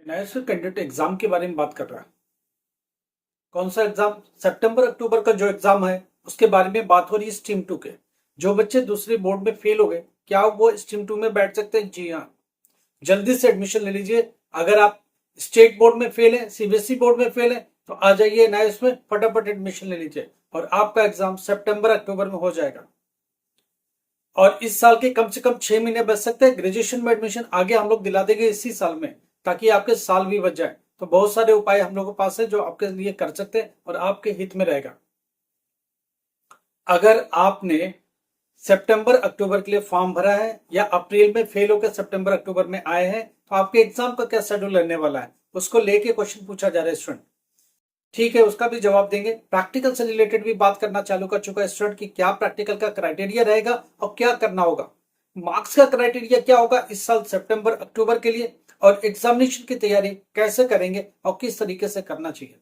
National candidate exam के बारे में बात कर रहा है। कौन सा एग्जाम? सितंबर अक्टूबर का जो एग्जाम है उसके बारे में बात हो रही है। स्ट्रीम 2 के जो बच्चे दूसरे बोर्ड में फेल हो गए, क्या वो स्ट्रीम 2 में बैठ सकते हैं? जी हाँ, जल्दी से एडमिशन ले लीजिए। अगर आप स्टेट बोर्ड में फेल है, सीबीएसई बोर्ड में फेल है, तो आ जाइए नए में फटाफट एडमिशन ले लीजिए और आपका एग्जाम सितंबर अक्टूबर में हो जाएगा। और इस साल के कम से कम 6 महीने बच सकते हैं। ग्रेजुएशन में एडमिशन आगे हम लोग दिला देंगे इसी साल में, ताकि आपके साल भी बच जाए। तो बहुत सारे उपाय हम लोगों के पास है जो आपके लिए कर सकते हैं और आपके हित में रहेगा। अगर आपने सितंबर अक्टूबर के लिए फॉर्म भरा है या अप्रैल में फेल होकर सितंबर अक्टूबर में आए हैं, तो आपके एग्जाम का क्या शेड्यूल रहने वाला है उसको लेके क्वेश्चन पूछा जा रहा है स्टूडेंट। ठीक है, उसका भी जवाब देंगे। प्रैक्टिकल से रिलेटेड भी बात करना चालू कर चुका है स्टूडेंट की क्या प्रैक्टिकल का क्राइटेरिया रहेगा और क्या करना होगा। मार्क्स का क्राइटेरिया क्या होगा इस साल सितंबर अक्टूबर के लिए, और एग्जामिनेशन की तैयारी कैसे करेंगे और किस तरीके से करना चाहिए।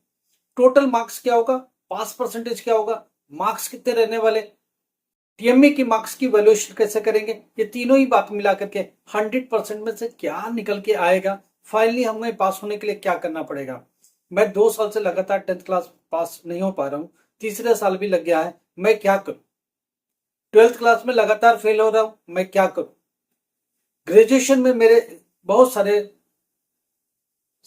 टोटल मार्क्स क्या होगा, पास परसेंटेज क्या होगा, मार्क्स कितने रहने वाले, टीएमए की मार्क्स की वैल्यूएशन कैसे करेंगे, ये तीनों ही बात मिला करके 100% में से क्या निकल के आएगा, फाइनली हमें पास होने के लिए क्या करना पड़ेगा। मैं 2 साल से लगातार 10th क्लास पास नहीं हो पा रहा हूँ, तीसरे साल भी लग गया है, मैं क्या करूं। 12th क्लास में लगातार फेल हो रहा हूं, मैं क्या करूं। ग्रेजुएशन में मेरे बहुत सारे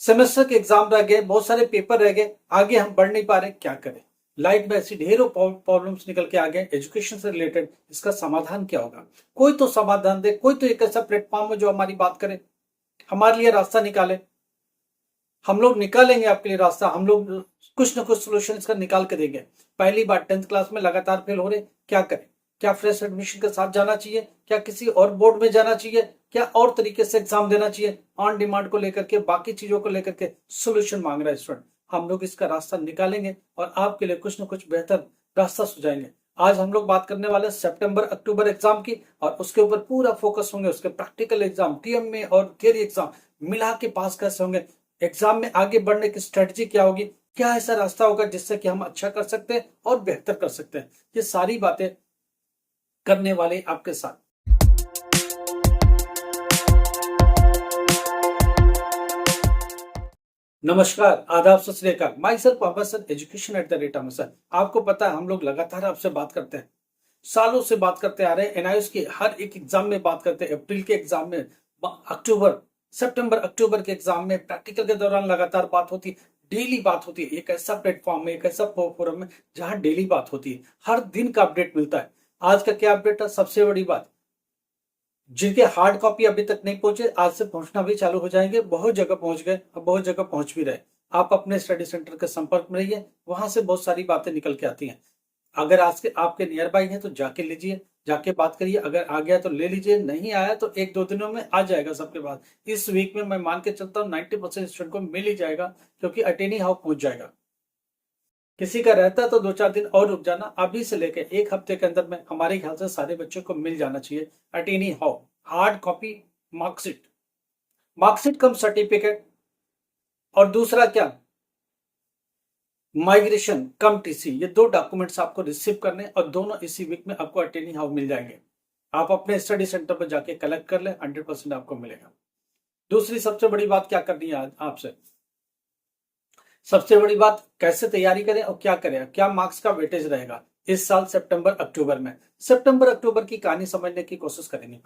सेमेस्टर के एग्जाम रह गए, बहुत सारे पेपर रह गए, आगे हम बढ़ नहीं पा रहे, क्या करें। लाइफ में ऐसी ढेरों प्रॉब्लम्स निकल के आ गए एजुकेशन से रिलेटेड। इसका समाधान क्या होगा? कोई तो समाधान दे, कोई तो एक ऐसा प्लेटफॉर्म हो जो हमारी बात करे, हमारे लिए रास्ता निकाले। हम लोग निकालेंगे आपके लिए रास्ता, हम लोग कुछ ना कुछ सोल्यूशन इसका निकाल के देंगे। पहली बार 10th क्लास में लगातार फेल हो रहे, क्या करें। क्या फ्रेश एडमिशन के साथ जाना चाहिए, क्या किसी और बोर्ड में जाना चाहिए, क्या और तरीके से एग्जाम देना चाहिए, ऑन डिमांड को लेकर के, बाकी चीजों को लेकर के सोल्यूशन मांग रहा है स्टूडेंट। हम लोग इसका रास्ता निकालेंगे और आपके लिए कुछ ना कुछ बेहतर रास्ता सुझाएंगे। आज हम लोग बात करने वाले सितंबर अक्टूबर एग्जाम की, और उसके ऊपर पूरा फोकस होंगे। उसके प्रैक्टिकल एग्जाम, टीएमए और थियरी एग्जाम मिला के पास कैसे होंगे, एग्जाम में आगे बढ़ने की स्ट्रेटजी क्या होगी, क्या ऐसा रास्ता होगा जिससे कि हम अच्छा कर सकते हैं और बेहतर कर सकते हैं। ये सारी बातें करने वाले आपके साथ। नमस्कार, आदाब, सत श्री अकाल। My self professor education at the rate Amritsar. आपको पता है हम लोग लगातार आपसे बात करते हैं, सालों से बात करते आ रहे हैं। एनआईएस की हर एक एग्जाम में बात करते हैं, अप्रैल के एग्जाम में, अक्टूबर सितंबर अक्टूबर के एग्जाम में, प्रैक्टिकल के दौरान लगातार बात होती है, डेली बात होती है। एक ऐसा प्लेटफॉर्म है, एक ऐसा फोरम है जहां डेली बात होती है, हर दिन का अपडेट मिलता है। आज का क्या अपडेट है? सबसे बड़ी बात, जिनके हार्ड कॉपी अभी तक नहीं पहुंचे, आज से पहुंचना भी चालू हो जाएंगे। बहुत जगह पहुंच गए और बहुत जगह पहुंच भी रहे। आप अपने स्टडी सेंटर के संपर्क में रहिए, वहां से बहुत सारी बातें निकल के आती हैं। अगर आज के आपके नियर बाई है तो जाके लीजिए, जाके बात करिए। अगर आ गया तो ले लीजिए, नहीं आया तो 1-2 दिनों में आ जाएगा सबके पास। इस वीक में मैं मान के चलता हूँ 90% स्टूडेंट को मिल ही जाएगा, क्योंकि अटेनी हाउ पहुंच जाएगा। किसी का रहता है तो 2-4 दिन और रुक जाना। अभी से लेकर 1 हफ्ते के अंदर में हमारे ख्याल से सारे बच्चों को मिल जाना चाहिए अटेनी हाउ, hard copy, marksheet, marksheet cum certificate, और दूसरा क्या, माइग्रेशन कम टीसी। ये 2 डॉक्यूमेंट्स आपको रिसीव करने, और दोनों इसी वीक में आपको अटेनी हाउ मिल जाएंगे। आप अपने स्टडी सेंटर पर जाके कलेक्ट कर ले, 100% आपको मिलेगा। दूसरी सबसे बड़ी बात क्या करनी है आपसे, सबसे बड़ी बात, कैसे तैयारी करें और क्या करें, क्या मार्क्स का वेटेज रहेगा इस साल सितंबर अक्टूबर में। सितंबर अक्टूबर की कहानी समझने की कोशिश करेंगे।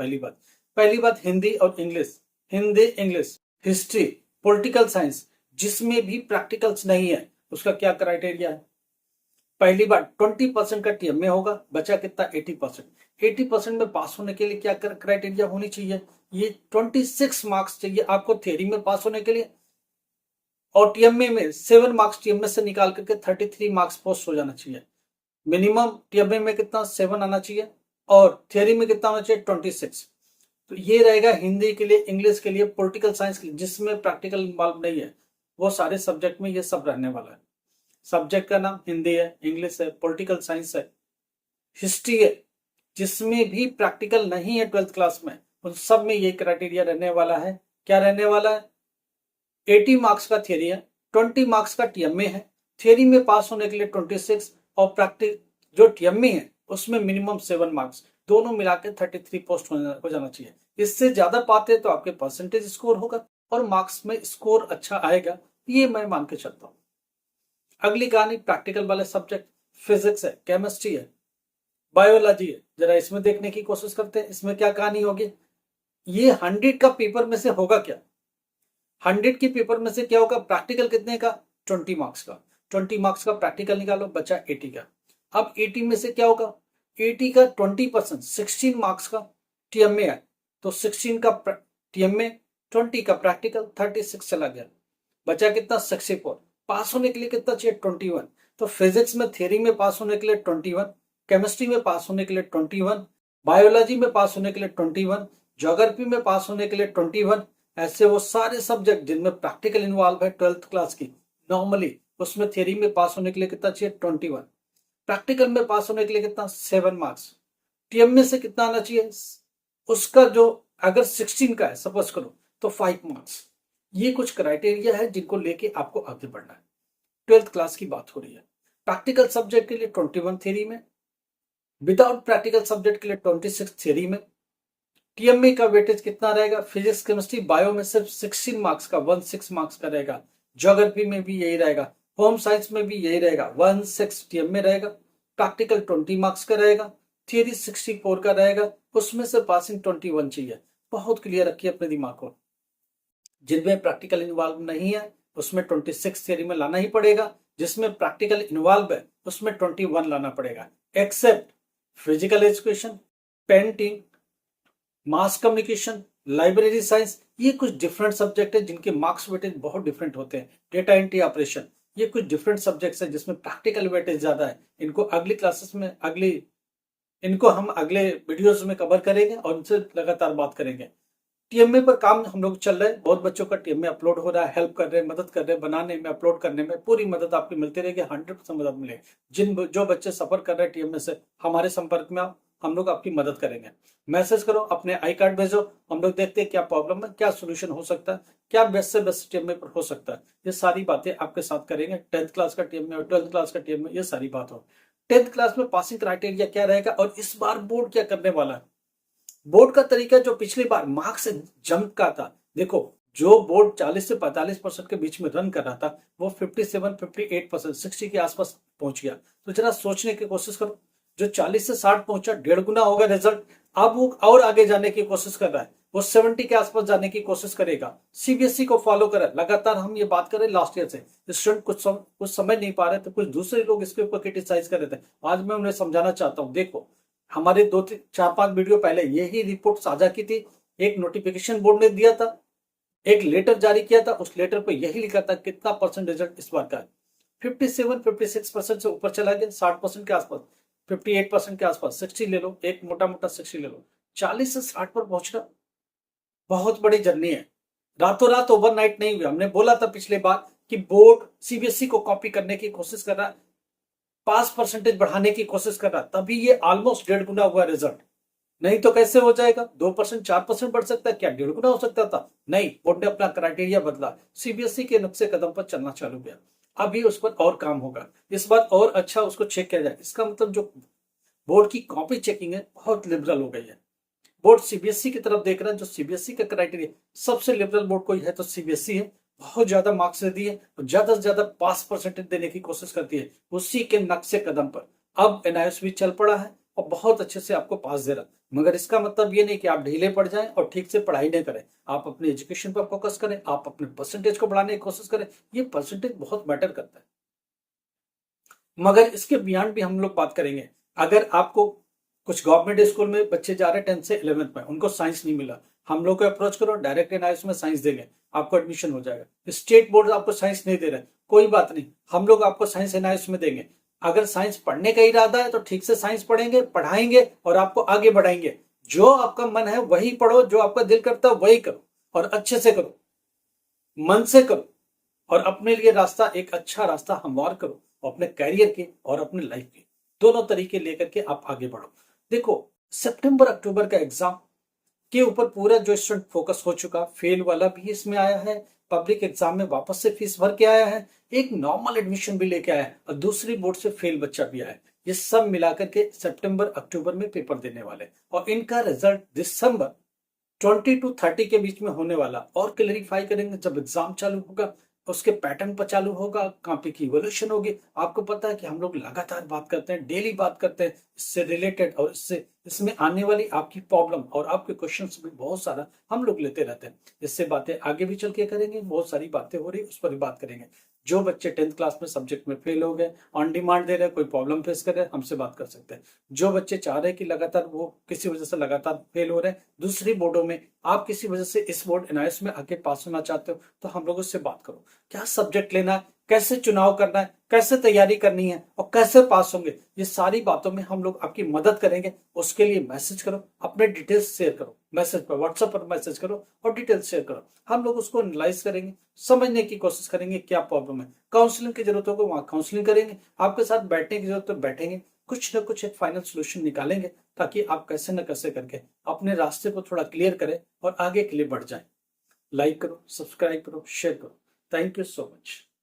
पहली बात हिंदी और English, Hindi English, history, political science, जिसमें भी प्रैक्टिकल्स नहीं है उसका क्या क्राइटेरिया है। पहली बार 20% का टीएमए होगा, बचा कितना, 80%। 80% में पास होने के लिए क्या क्राइटेरिया होनी चाहिए, ये 26 मार्क्स चाहिए आपको थियरी में पास होने के लिए, और टीएमए में 7 मार्क्स टीएमए से निकाल करके 33 मार्क्स पोस्ट हो जाना चाहिए। मिनिमम टीएमए में कितना, 7 आना चाहिए, और थियरी में कितना होना चाहिए, 26। तो ये रहेगा हिंदी के लिए, इंग्लिश के लिए, पॉलिटिकल साइंस के लिए, जिसमें प्रैक्टिकल इन्वॉल्व नहीं है, वो सारे सब्जेक्ट में ये सब रहने वाला है। सब्जेक्ट का नाम हिंदी है, इंग्लिश है, पॉलिटिकल साइंस है, हिस्ट्री है, जिसमें भी प्रैक्टिकल नहीं है 12th क्लास में, उन सब में ये क्राइटेरिया रहने वाला है। क्या रहने वाला है, 80 मार्क्स का थियरी है, 20 मार्क्स का टीएमए है। थियरी में पास होने के लिए 26, और प्रैक्टिस जो टीएमए है उसमें मिनिमम 7 मार्क्स, दोनों मिलाकर 33 पोस्ट हो जाना चाहिए। इससे ज्यादा पाते तो आपके परसेंटेज स्कोर होगा, और मार्क्स में स्कोर अच्छा आएगा, ये मैं मान के चलता हूं। अगली कहानी प्रैक्टिकल वाले सब्जेक्ट, फिजिक्स है, केमिस्ट्री है, बायोलॉजी है। जरा इसमें देखने की कोशिश करते हैं, इसमें क्या कहानी होगी। ये 100 का पेपर में से होगा क्या, 100 के पेपर में से क्या होगा, प्रैक्टिकल कितने का, 20 मार्क्स का। 20 मार्क्स का प्रैक्टिकल निकालो, बचा 80 का। अब 80 में से क्या होगा, 80 का 20%, 16 मार्क्स का टीएमए है, तो 16 का टीएमए, 20 का प्रैक्टिकल, 36 चला गया। बचा कितना, 64। पास होने के लिए कितना चाहिए, 21। तो फिजिक्स में थ्योरी में पास होने के लिए 21, केमिस्ट्री में पास होने के लिए 21, बायोलॉजी में पास होने के लिए 21, ज्योग्राफी में पास होने के लिए 21। ऐसे वो सारे सब्जेक्ट जिनमें प्रैक्टिकल इन्वॉल्व है 12th क्लास की, नॉर्मली उसमें थ्योरी में पास होने के लिए कितना चाहिए, 21। प्रैक्टिकल में पास होने के लिए कितना, 7 मार्क्स। टीएम में से कितना आना चाहिए, उसका जो अगर 16 का है सपोज करो तो 5 मार्क्स। ये कुछ क्राइटेरिया है जिनको लेके आपको आगे बढ़ना है। 12th क्लास की बात हो रही है। प्रैक्टिकल सब्जेक्ट के लिए 21 थ्योरी में, विदाउट प्रैक्टिकल सब्जेक्ट के लिए 26 थ्योरी में। टीएमए का वेटेज कितना रहेगा, फिजिक्स केमिस्ट्री बायो में सिर्फ 16 मार्क्स का, 16 मार्क्स का रहेगा। ज्योग्राफी में भी यही रहेगा, होम साइंस में भी यही रहेगा, 16 टीएमए रहेगा। प्रैक्टिकल 20 मार्क्स का रहेगा, थियरी 64 का रहेगा, उसमें से पासिंग 21 चाहिए। बहुत क्लियर रखिए अपने दिमाग को। जिनमें प्रैक्टिकल इन्वॉल्व नहीं है उसमें 26 थियरी में लाना ही पड़ेगा, जिसमें प्रैक्टिकल इन्वॉल्व है उसमें 21 लाना पड़ेगा। Except physical education, painting, mass communication, library science, ये कुछ डिफरेंट सब्जेक्ट है जिनके मार्क्स वेटेज बहुत डिफरेंट होते हैं। डेटा एंट्री ऑपरेशन, ये कुछ डिफरेंट सब्जेक्ट्स है जिसमें प्रैक्टिकल वेटेज ज्यादा है। इनको हम अगले वीडियोस में कवर करेंगे और उनसे लगातार बात करेंगे। टीएमए पर काम हम लोग चल रहे हैं, बहुत बच्चों का टीएमए अपलोड हो रहा है, हेल्प कर रहे हैं, मदद कर रहे हैं, बनाने में, अपलोड करने में पूरी मदद आपकी मिलती रहेगी। 100% मदद मिलेगी। जो बच्चे सफर कर रहे हैं टीएमए से, हमारे संपर्क में आओ, हम लोग आपकी मदद करेंगे। मैसेज करो, अपने आई कार्ड भेजो, हम लोग देखते हैं क्या प्रॉब्लम है, क्या सोल्यूशन हो सकता है, क्या बेस्ट से बेस्ट टीएमए पर हो सकता है। ये सारी बातें आपके साथ करेंगे। 10th क्लास का टीएमए और 12th क्लास का टीएमए, ये सारी बात हो। 10th क्लास में पासिंग क्राइटेरिया क्या रहेगा और इस बार बोर्ड क्या करने वाला है। बोर्ड का तरीका जो पिछली बार मार्क्स जंप का था, देखो जो बोर्ड 40 से 45% के बीच में रन कर रहा था वो 57, 58%, 60 के आसपास पहुंच गया। तो जरा सोचने की कोशिश करो, जो 40 से 60 पहुंचा 1.5 गुना होगा रिजल्ट। अब वो और आगे जाने की कोशिश कर रहा है, वो 70 के आसपास जाने की कोशिश करेगा। सीबीएसई को फॉलो करे, लगातार हम ये बात करें लास्ट ईयर से। स्टूडेंट कुछ समझ नहीं पा रहे थे, कुछ दूसरे लोग इसके ऊपर क्रिटिसाइज कर रहे थे। आज मैं उन्हें समझाना चाहता हूँ, देखो हमारे 2-4-5 वीडियो पहले यही रिपोर्ट साझा की थी। एक नोटिफिकेशन बोर्ड ने दिया था, एक लेटर जारी किया था, उस लेटर पे यही लिखा था कितना परसेंट रिजल्ट इस बार का है। 57, 56% से ऊपर चला गया, 60% के आसपास, 58% के आसपास, 60 ले लो, एक मोटा मोटा 60 ले लो। 40 से 60 पर पहुंचना बहुत बड़ी जर्नी है, रातों रात ओवरनाइट नहीं हुआ। हमने बोला था पिछले बार कि बोर्ड सीबीएसई को कॉपी करने की कोशिश कर रहा है, पास परसेंटेज बढ़ाने की कोशिश कर रहा, तभी ये ऑलमोस्ट 1.5 गुना हुआ रिजल्ट। नहीं तो कैसे हो जाएगा, 2%, 4% बढ़ सकता है क्या, 1.5 गुना हो सकता था। नहीं, बोर्ड ने अपना क्राइटेरिया बदला, सीबीएसई के नक्शे कदम पर चलना चालू किया। अभी उस पर और काम होगा, इस बार और अच्छा उसको चेक किया जाए। इसका मतलब जो बोर्ड की कॉपी चेकिंग है बहुत लिबरल हो गई है। बोर्ड सीबीएसई की तरफ देख रहा है, जो सीबीएसई का क्राइटेरिया सबसे लिबरल बोर्ड कोई है तो सीबीएसई है। बहुत ज्यादा मार्क्स देती है और ज्यादा से ज्यादा पास परसेंटेज देने की कोशिश करती है, उसी के नक्शे कदम पर अब एनआईएस भी चल पड़ा है और बहुत अच्छे से आपको पास दे रहा। मगर इसका मतलब ये नहीं कि आप ढीले पड़ जाएं और ठीक से पढ़ाई नहीं करें। आप अपने एजुकेशन पर फोकस करें, आप अपने परसेंटेज को बढ़ाने की कोशिश करें। ये परसेंटेज बहुत मैटर करता है। मगर इसके बियॉन्ड भी हम लोग बात करेंगे। अगर आपको कुछ गवर्नमेंट स्कूल में बच्चे जा रहे हैं 10th से 11th में, उनको साइंस नहीं मिला, हम लोग को अप्रोच करो, डायरेक्ट एनआईएस में साइंस देंगे, आपको एडमिशन हो जाएगा। स्टेट बोर्ड आपको साइंस नहीं दे रहा है, कोई बात नहीं, हम लोग आपको साइंस एनआईएस में देंगे। अगर साइंस पढ़ने का इरादा है तो ठीक से साइंस पढ़ेंगे, पढ़ाएंगे और आपको आगे बढ़ाएंगे। जो आपका मन है वही पढ़ो, जो आपका दिल करता है वही करो और अच्छे से करो, मन से करो और अपने लिए रास्ता, एक अच्छा रास्ता हमवार करो, अपने कैरियर के और अपने लाइफ के दोनों तरीके लेकर के आप आगे बढ़ो। देखो सितंबर अक्टूबर का एग्जाम के ऊपर पूरा जो स्टूडेंट फोकस हो चुका, फेल वाला भी इसमें आया है, पब्लिक एग्जाम में वापस से फीस भर के आया है, एक नॉर्मल एडमिशन भी लेके आया है और दूसरी बोर्ड से फेल बच्चा भी आया है। ये सब मिलाकर के सितंबर अक्टूबर में पेपर देने वाले और इनका रिजल्ट दिसंबर 20 to 30 के बीच में होने वाला और क्लेरिफाई करेंगे जब एग्जाम चालू होगा, उसके पैटर्न पर चालू होगा, कॉपी की इवोल्यूशन होगी। आपको पता है कि हम लोग लगातार बात करते हैं, डेली बात करते हैं इससे रिलेटेड, और इससे इसमें आने वाली आपकी प्रॉब्लम और आपके क्वेश्चंस भी बहुत सारा हम लोग लेते रहते हैं। इससे बातें आगे भी चल के करेंगे, बहुत सारी बातें हो रही उस पर भी बात करेंगे। जो बच्चे 10th क्लास में सब्जेक्ट में फेल हो गए, ऑन डिमांड दे रहे हैं, कोई प्रॉब्लम फेस कर रहे हैं, हमसे बात कर सकते हैं। जो बच्चे चाह रहे हैं कि लगातार वो किसी वजह से लगातार फेल हो रहे हैं दूसरी बोर्डों में, आप किसी वजह से इस बोर्ड एनआईएस में आके पास होना चाहते हो, तो हम लोगों से बात करो। क्या सब्जेक्ट लेना है, कैसे चुनाव करना है, कैसे तैयारी करनी है और कैसे पास होंगे, ये सारी बातों में हम लोग आपकी मदद करेंगे। उसके लिए मैसेज करो, अपने डिटेल्स शेयर करो, मैसेज पर, व्हाट्सएप पर मैसेज करो और डिटेल्स शेयर करो। हम लोग उसको एनालाइज करेंगे, समझने की कोशिश करेंगे क्या प्रॉब्लम है। काउंसलिंग की जरूरत होगी वहां काउंसलिंग करेंगे, आपके साथ बैठने की जरूरत है बैठेंगे, कुछ ना कुछ एक फाइनल सोल्यूशन निकालेंगे, ताकि आप कैसे न कैसे करके अपने रास्ते को थोड़ा क्लियर करें और आगे के लिए बढ़ जाएं। लाइक करो, सब्सक्राइब करो, शेयर करो। Thank you so much.